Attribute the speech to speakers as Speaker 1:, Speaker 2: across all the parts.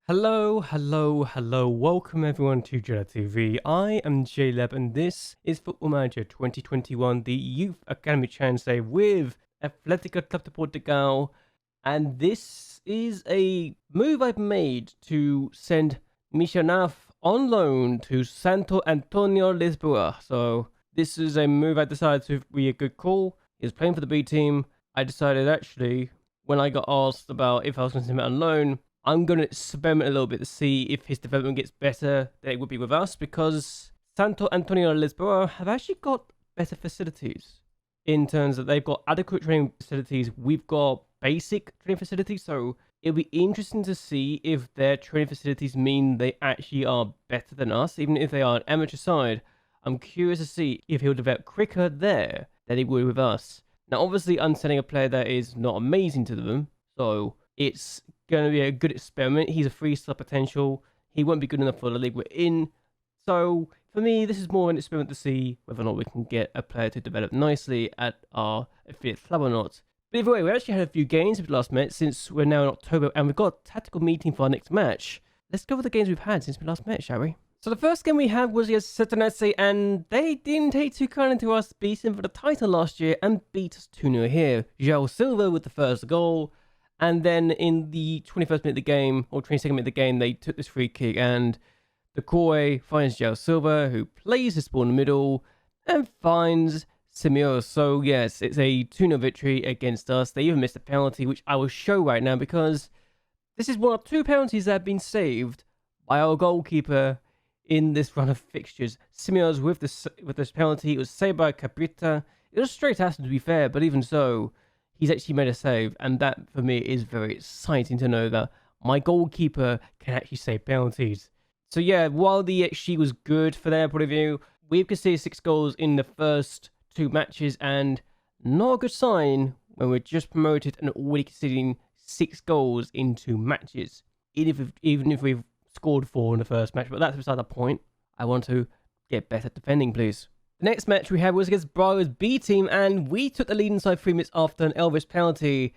Speaker 1: Hello. Welcome everyone to JLABTV. I am JLAB and this is Football Manager 2021, the Youth Academy Challenge Day with Atlético CP. And this is a move I've made to send Mishanaf on loan to Santo Antonio Lisboa. So this is a move I decided to be a good call. He was playing for the B team. I decided actually, when I got asked about if I was going to send him on loan, I'm going to experiment a little bit to see if his development gets better than it would be with us, because Santo Antonio Lisboa have actually got better facilities in terms that they've got adequate training facilities. We've got basic training facilities, so it'll be interesting to see if their training facilities mean they actually are better than us, even if they are an amateur side. I'm curious to see if he'll develop quicker there than he would with us. Now, obviously, I'm sending a player that is not amazing to them, so it's going to be a good experiment. He's a 3-star potential. He won't be good enough for the league we're in. So for me, this is more an experiment to see whether or not we can get a player to develop nicely at our affiliate club or not. But either way, we actually had a few games with last met since we're now in October, and we've got a tactical meeting for our next match. Let's go over the games we've had since we last met, shall we? So the first game we had was against Sertanese, and they didn't take too kindly to us beating for the title last year and beat us 2-0 here. João Silva with the first goal. And then in the 21st minute of the game, or 22nd minute of the game, they took this free kick, and Decoy finds João Silva, who plays his ball in the middle, and finds Simeo. So yes, it's a 2-0 victory against us. They even missed a penalty, which I will show right now, because this is one of 2 penalties that have been saved by our goalkeeper in this run of fixtures. Simeo's with this penalty. It was saved by Cabrita. It was straight at him, to be fair, but even so, he's actually made a save, and that for me is very exciting to know that my goalkeeper can actually save penalties. So yeah, while the XG was good for their point of view, we've conceded 6 goals in the first 2 matches, and not a good sign when we're just promoted and already conceding 6 goals in 2 matches, even if we've scored 4 in the first match. But that's beside the point. I want to get better defending, please. The next match we had was against Braga's B team, and we took the lead inside 3 minutes after an Elvis penalty.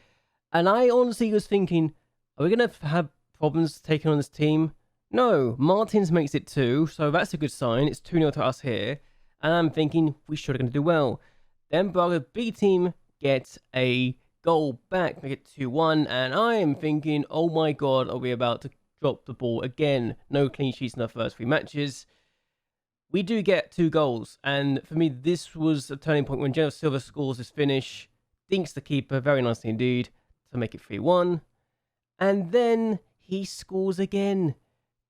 Speaker 1: And I honestly was thinking, are we going to have problems taking on this team? No, Martins makes it 2, so that's a good sign. It's 2-0 to us here. And I'm thinking we should have going to do well. Then Braga's B team gets a goal back, make it 2-1. And I am thinking, oh my god, are we about to drop the ball again? No clean sheets in our first 3 matches. We do get 2 goals, and for me, this was a turning point when João Silva scores his finish, dinks the keeper very nicely indeed to make it 3-1, and then he scores again.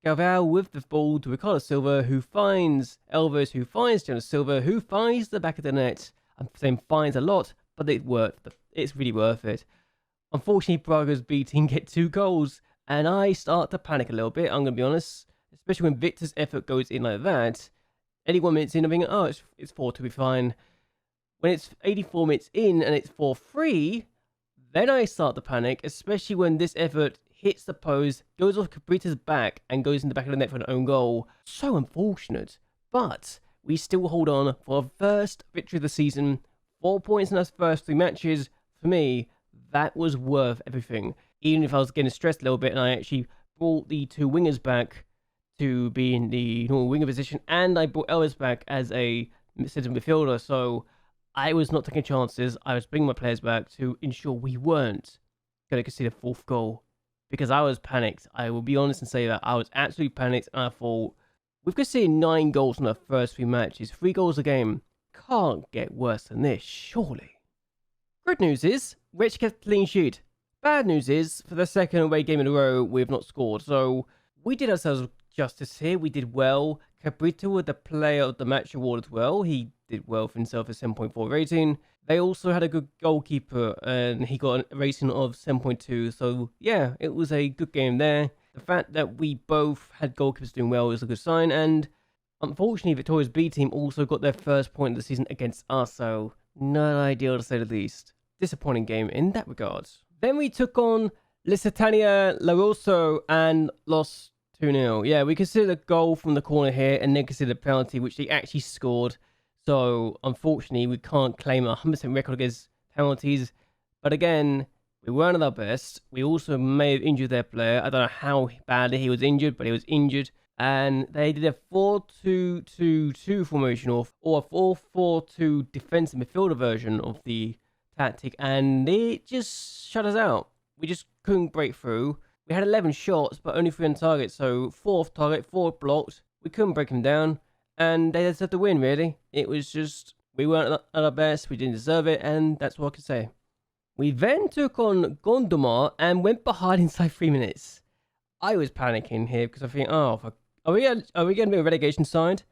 Speaker 1: Galvão with the ball to Ricardo Silva, who finds Elvis, who finds João Silva, who finds the back of the net. I'm saying finds a lot, but it's really worth it. Unfortunately, Braga's B team get 2 goals, and I start to panic a little bit, I'm going to be honest, especially when Victor's effort goes in like that. 81 minutes in, I'm thinking, oh, it's 4-2, be fine. When it's 84 minutes in and it's 4-3, then I start to panic, especially when this effort hits the post, goes off Cabrita's back, and goes in the back of the net for an own goal. So unfortunate. But we still hold on for our first victory of the season. 4 points in our first 3 matches. For me, that was worth everything. Even if I was getting stressed a little bit and I actually brought the 2 wingers back to be in the normal winger position, and I brought Elvis back as a centre midfielder, so I was not taking chances. I was bringing my players back to ensure we weren't going to concede a 4th goal, because I was panicked. I will be honest and say that I was absolutely panicked, and I thought, we've conceded 9 goals in our first 3 matches, 3 goals a game. Can't get worse than this, surely. Good news is, we actually kept a clean sheet. Bad news is, for the second away game in a row, we have not scored, so we did ourselves justice here. We did well. Cabrita with the player of the match award as well. He did well for himself, a 7.4 rating. They also had a good goalkeeper, and he got a rating of 7.2. So yeah, it was a good game there. The fact that we both had goalkeepers doing well is a good sign, and unfortunately Victoria's B team also got their first point of the season against us, so not ideal to say the least. Disappointing game in that regard. Then we took on Lusitania La Rosso and lost 2-0. Yeah, we considered a goal from the corner here, and then considered a penalty, which they actually scored. So, unfortunately, we can't claim a 100% record against penalties. But again, We weren't at our best. We also may have injured their player. I don't know how badly he was injured, but he was injured. And they did a 4-2-2-2 formation or a 4-4-2 defensive midfielder version of the tactic. And it just shut us out. We just couldn't break through. We had 11 shots, but only 3 on target. So 4 off target, 4 blocked. We couldn't break him down. And they deserved to win, really. It was just, we weren't at our best. We didn't deserve it. And that's what I can say. We then took on Gondomar and went behind inside 3 minutes. I was panicking here because I think, oh, are we going to be a relegation side?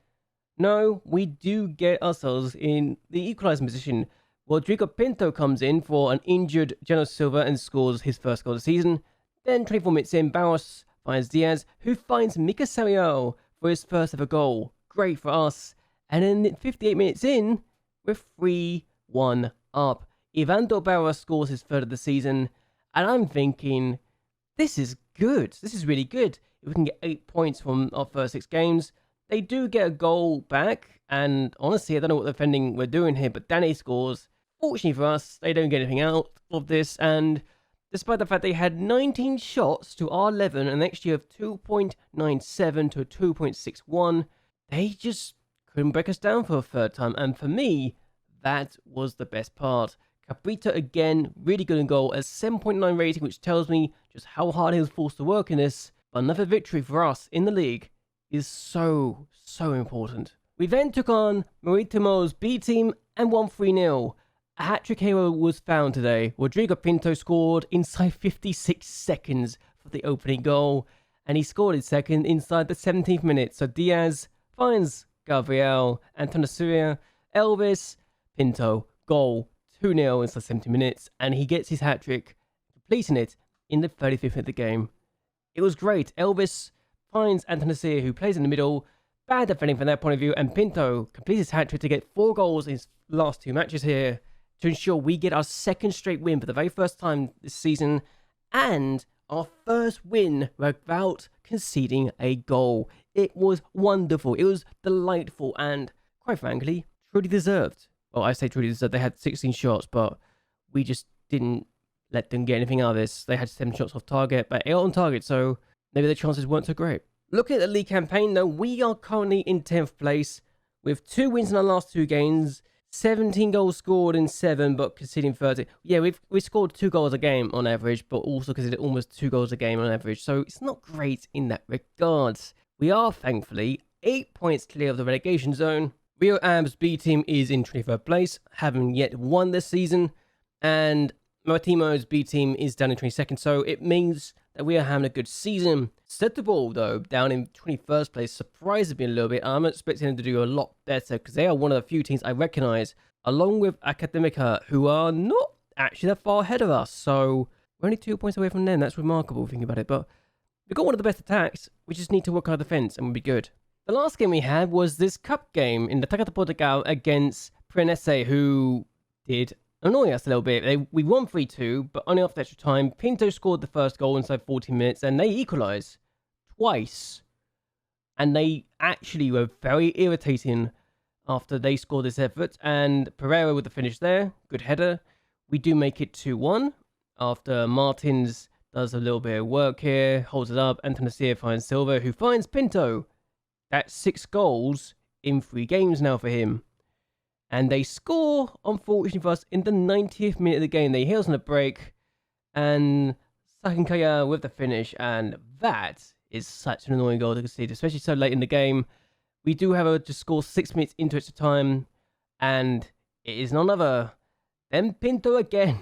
Speaker 1: No, we do get ourselves in the equalising position. Rodrigo Pinto comes in for an injured Geno Silva and scores his first goal of the season. Then 24 minutes in, Barros finds Diaz, who finds Mika Sariel for his first ever goal. Great for us. And then 58 minutes in, we're 3-1 up. Ivandro Barros scores his third of the season. And I'm thinking, this is good. This is really good. If we can get 8 points from our first 6 games, they do get a goal back. And honestly, I don't know what defending we're doing here, but Danny scores. Fortunately for us, they don't get anything out of this. And despite the fact they had 19 shots to our 11, an XG of 2.97 to 2.61, they just couldn't break us down for a third time. And for me, that was the best part. Cabrita again, really good in goal, a 7.9 rating, which tells me just how hard he was forced to work in this. But another victory for us in the league is so important. We then took on Maritimo's B team and won 3-0. A hat-trick hero was found today. Rodrigo Pinto scored inside 56 seconds for the opening goal, and he scored his second inside the 17th minute. So Diaz finds Gabriel, Antonio, Elvis, Pinto, goal, 2-0 inside 70 minutes, and he gets his hat-trick, completing it in the 35th minute of the game. It was great. Elvis finds Antonio, who plays in the middle. Bad defending from their point of view, and Pinto completes his hat-trick to get 4 goals in his last 2 matches here to ensure we get our second straight win for the very first time this season, and our first win without conceding a goal. It was wonderful. It was delightful, and quite frankly, truly deserved. Well, I say truly deserved. They had 16 shots, but we just didn't let them get anything out of this. They had 7 shots off target, but 8 on target, so maybe the chances weren't so great. Looking at the league campaign, though, we are currently in 10th place with 2 wins in our last 2 games, 17 goals scored in 7, but conceding 30. Yeah, we scored 2 goals a game on average, but also conceded almost 2 goals a game on average, so it's not great in that regard. We are, thankfully, 8 points clear of the relegation zone. Rio Ab's B team is in 23rd place, having yet won this season, and Maritimo's B team is down in 22nd, so it means that we are having a good season. Settleball, though, down in 21st place, surprises me a little bit. I'm expecting them to do a lot better because they are one of the few teams I recognise, along with Academica, who are not actually that far ahead of us. So we're only 2 points away from them. That's remarkable, thinking about it. But we've got one of the best attacks. We just need to work our defence and we'll be good. The last game we had was this cup game in the Taca de Portugal against Prenesse, who did annoy us a little bit. We won 3-2, but only after extra time. Pinto scored the first goal inside 40 minutes, and they equalised twice. And they actually were very irritating after they scored this effort. And Pereira with the finish there. Good header. We do make it 2-1 after Martins does a little bit of work here, holds it up. Antonio finds Silva, who finds Pinto. That's 6 goals in 3 games now for him. And they score, unfortunately for us, in the 90th minute of the game. They hit us on a break. And Sakinkaya with the finish. And that is such an annoying goal to concede, especially so late in the game. We do have to score 6 minutes into extra time. And it is none other than Pinto again.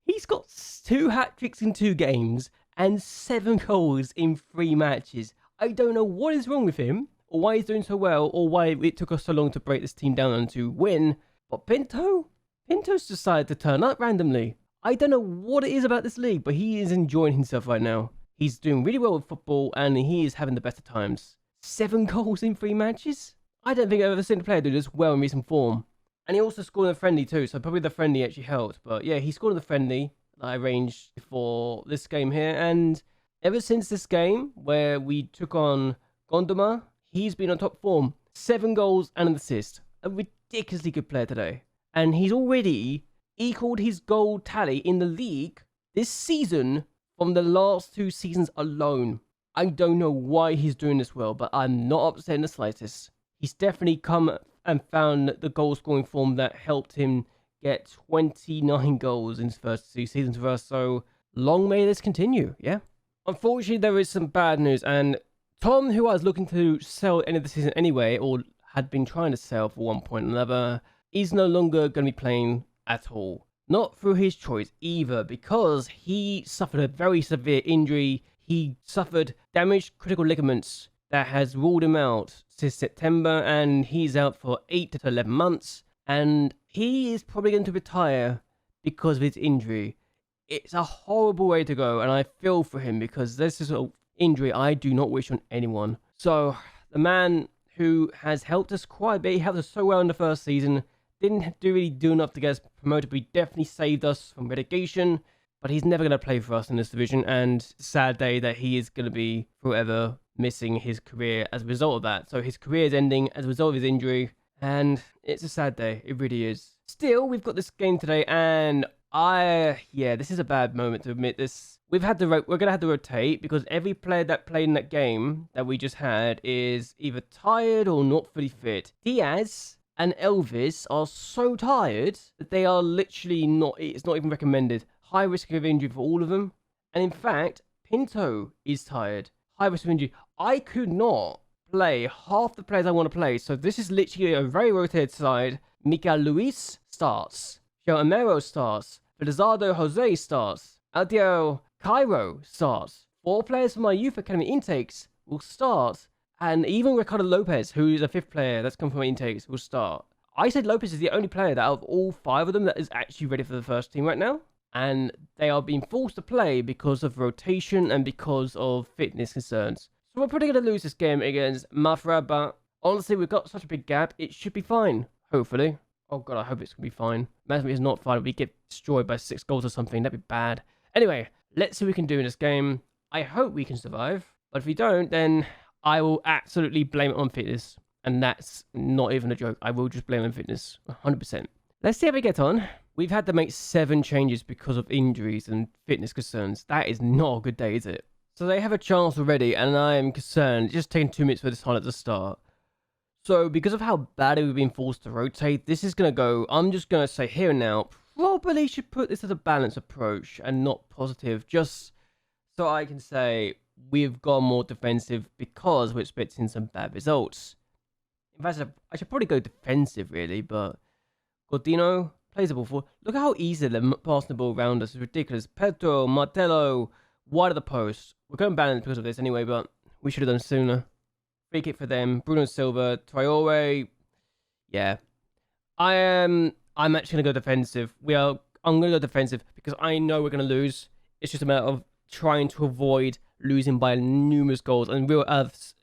Speaker 1: He's got 2 hat-tricks in 2 games. And 7 goals in 3 matches. I don't know what is wrong with him, or why he's doing so well, or why it took us so long to break this team down and to win. But Pinto's decided to turn up randomly. I don't know what it is about this league, but he is enjoying himself right now. He's doing really well with football, and he is having the best of times. 7 goals in 3 matches? I don't think I've ever seen a player do this well in recent form. And he also scored in a friendly too, so probably the friendly actually helped. But yeah, he scored in the friendly that I arranged before this game here, and ever since this game, where we took on Gondomar, he's been on top form. 7 goals and an assist. A ridiculously good player today. And he's already equaled his goal tally in the league this season from the last 2 seasons alone. I don't know why he's doing this well, but I'm not upset in the slightest. He's definitely come and found the goal scoring form that helped him get 29 goals in his first 2 seasons for us, so long may this continue, yeah? Unfortunately, there is some bad news, and Tom, who I was looking to sell at the end of the season anyway, or had been trying to sell for one point or another, is no longer going to be playing at all. Not through his choice either, because he suffered a very severe injury. He suffered damaged critical ligaments that has ruled him out since September, and he's out for 8 to 11 months, and he is probably going to retire because of his injury. It's a horrible way to go, and I feel for him because this is an injury I do not wish on anyone. So, the man who has helped us quite a bit, he helped us so well in the first season, didn't really do enough to get us promoted, but he definitely saved us from relegation. But he's never going to play for us in this division, and sad day that he is going to be forever missing his career as a result of that. So his career is ending as a result of his injury, and it's a sad day. It really is. Still, we've got this game today, and this is a bad moment to admit this. We're going to have to rotate because every player that played in that game that we just had is either tired or not fully fit. Diaz and Elvis are so tired that they are literally it's not even recommended. High risk of injury for all of them. And in fact, Pinto is tired. High risk of injury. I could not play half the players I want to play. So this is literally a very rotated side. Miguel Luis starts. Joe Amero starts. Felizardo Jose starts. Aldio Cairo starts. 4 players from my youth academy intakes will start. And even Ricardo Lopez, who is a 5th player that's come from my intakes, will start. I said Lopez is the only player that out of all 5 of them that is actually ready for the first team right now. And they are being forced to play because of rotation and because of fitness concerns. So we're probably going to lose this game against Mafra, but honestly, we've got such a big gap, it should be fine, hopefully. Oh god, I hope it's going to be fine. Imagine it's not fine, we get destroyed by 6 goals or something, that'd be bad. Anyway, let's see what we can do in this game. I hope we can survive, but if we don't, then I will absolutely blame it on fitness. And that's not even a joke, I will just blame it on fitness, 100%. Let's see how we get on. We've had to make 7 changes because of injuries and fitness concerns. That is not a good day, is it? So they have a chance already, and I am concerned. It's just taking 2 minutes for this one at the start. So because of how badly we've been forced to rotate, this is going to go, I'm just going to say here and now, probably should put this as a balanced approach and not positive, just so I can say we've gone more defensive because we're expecting some bad results. In fact, I should probably go defensive really, but Gordino plays the ball forward. Look at how easy they're passing the ball around us. It's ridiculous. Pedro, Martello, wide of the post. We're going balanced because of this anyway, but we should have done sooner. Free kick for them. Bruno Silva, Traore. Yeah. I'm actually going to go defensive. I'm going to go defensive because I know we're going to lose. It's just a matter of trying to avoid losing by numerous goals. And Real Av's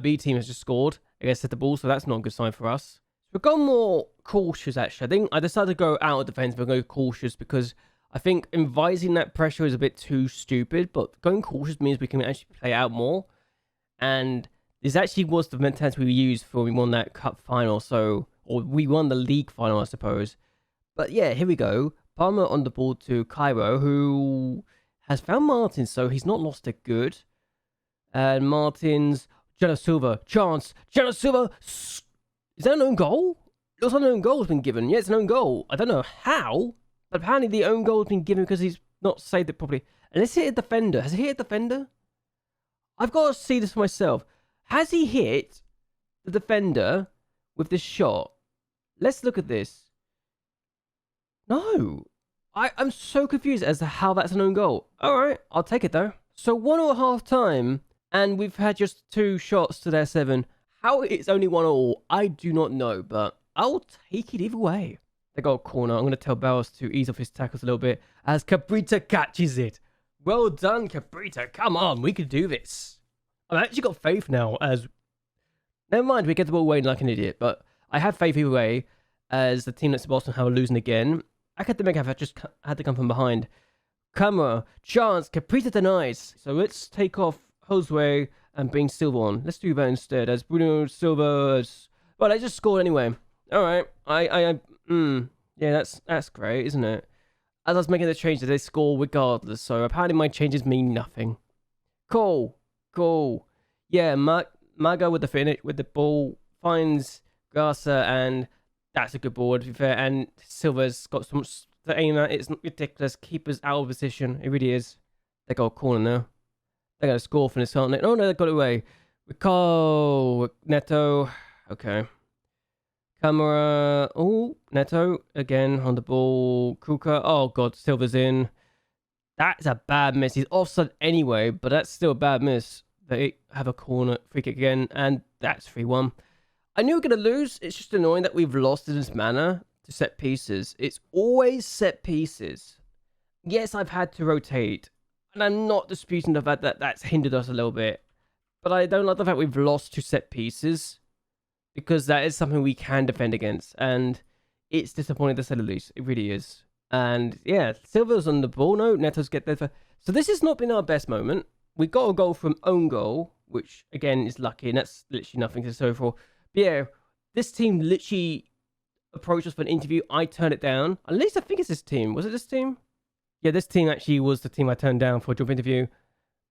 Speaker 1: B team has just scored against the ball, so that's not a good sign for us. We've gone more cautious, actually. I think I decided to go out of defense, but go cautious because I think inviting that pressure is a bit too stupid, but going cautious means we can actually play out more. And this actually was the mentality we used for we won that cup final, or we won the league final, I suppose. But yeah, here we go. Palmer on the ball to Cairo, who has found Martins, so he's not lost it good. And Martins, Jella Silva, chance. Jella Silva, is that an own goal? It looks like an own goal has been given. Yeah, it's an own goal. I don't know how, but apparently the own goal has been given because he's not saved it properly. And let's hit a defender. Has he hit a defender? I've got to see this for myself. Has he hit the defender with this shot? Let's look at this. No. I'm so confused as to how that's an own goal. All right, I'll take it though. So 1.5 time, and we've had just 2 shots to their 7. How it's only 1-1, I do not know, but I'll take it either way. They got a corner. I'm going to tell Barros to ease off his tackles a little bit as Cabrita catches it. Well done, Cabrita. Come on, we can do this. I've actually got faith now as... Never mind, we get the ball away like an idiot, but I have faith either way as the team that's Boston are losing again. Academic have just had to come from behind. Camera, chance, Caprita denies. So let's take off Josue and bring Silva on. Let's do that instead as Bruno Silva. Well, I just scored anyway. All right. Yeah, that's great, isn't it? As I was making the changes, they score regardless. So apparently my changes mean nothing. Cool, cool. Yeah, Maga with the finish with the ball finds Garza, and that's a good ball to be fair. And Silva's got so much to aim at. It's ridiculous. Keeper's out of position. It really is. They got a corner now. They got a score from this, aren't they? Oh no, they got it away. Rico Neto. Okay. Camera. Oh, Neto again on the ball. Kuka. Oh god, Silva's in. That's a bad miss. He's offside anyway, but that's still a bad miss. They have a corner free kick again, and that's 3-1. I knew we were going to lose. It's just annoying that we've lost in this manner to set pieces. It's always set pieces. Yes, I've had to rotate, and I'm not disputing the fact that that's hindered us a little bit. But I don't like the fact we've lost to set pieces, because that is something we can defend against, and it's disappointing to say the least. It really is. And yeah, Silva's on the ball. No, Neto's get there. So this has not been our best moment. We got a goal from own goal, which again is lucky, and that's literally nothing to show for. But yeah, this team literally approached us for an interview. I turned it down. At least I think it's this team. Was it this team? Yeah, this team actually was the team I turned down for a job interview.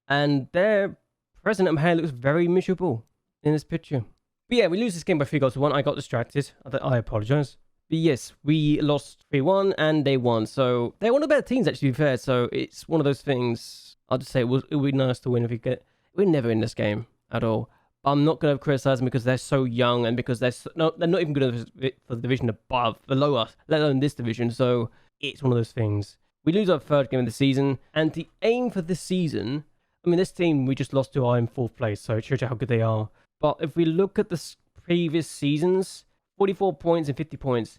Speaker 1: And their president here looks very miserable in this picture. But yeah, we lose this game by 3-1. I got distracted. I apologize. But yes, we lost 3-1 and they won. So they're one of the better teams, actually, to be fair. So it's one of those things. I'll just say it would be nice to win if we get. We're never in this game at all. But I'm not going to criticize them because they're so young and because they're not even good enough for the division above, below us, let alone this division. So it's one of those things. We lose our third game of the season. And the aim for this season, I mean, this team we just lost to are in 4th place. So it shows you how good they are. But if we look at the previous seasons, 44 points and 50 points.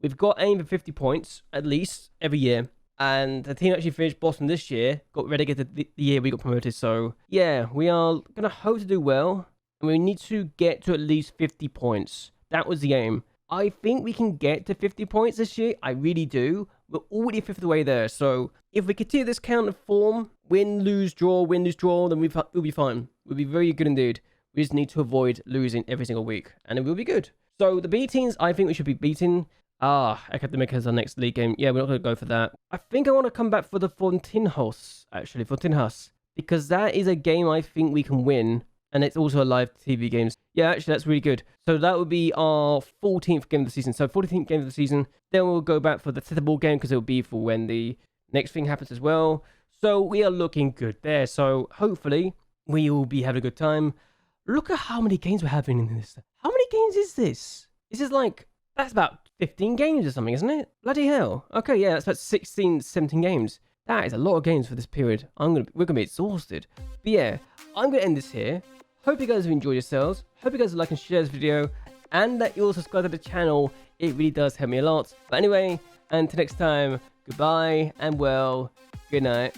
Speaker 1: We've got aim for 50 points, at least, every year. And the team actually finished bottom this year, got relegated the year we got promoted. So, yeah, we are going to hope to do well. And we need to get to at least 50 points. That was the aim. I think we can get to 50 points this year. I really do. We're already a fifth of the way there. So, if we continue this kind of form, win, lose, draw, then we'll be fine. We'll be very good indeed. We just need to avoid losing every single week. And it will be good. So, the B teams, I think we should be beating. Academic has our next league game. Yeah, we're not going to go for that. I think I want to come back for the Fontinhos, actually. Fontinhas. Because that is a game I think we can win. And it's also a live TV game. Yeah, actually, that's really good. So that would be our 14th game of the season. So 14th game of the season. Then we'll go back for the tetherball game because it will be for when the next thing happens as well. So we are looking good there. So hopefully we will be having a good time. Look at how many games we're having in this. How many games is this? This is like, that's about 15 games or something, isn't it? Bloody hell. Okay, yeah, that's about 16, 17 games. That is a lot of games for this period. We're gonna be exhausted. But yeah, I'm gonna end this here. Hope you guys have enjoyed yourselves. Hope you guys like and share this video. And that you all subscribe to the channel. It really does help me a lot. But anyway, until next time, goodbye and well, good night.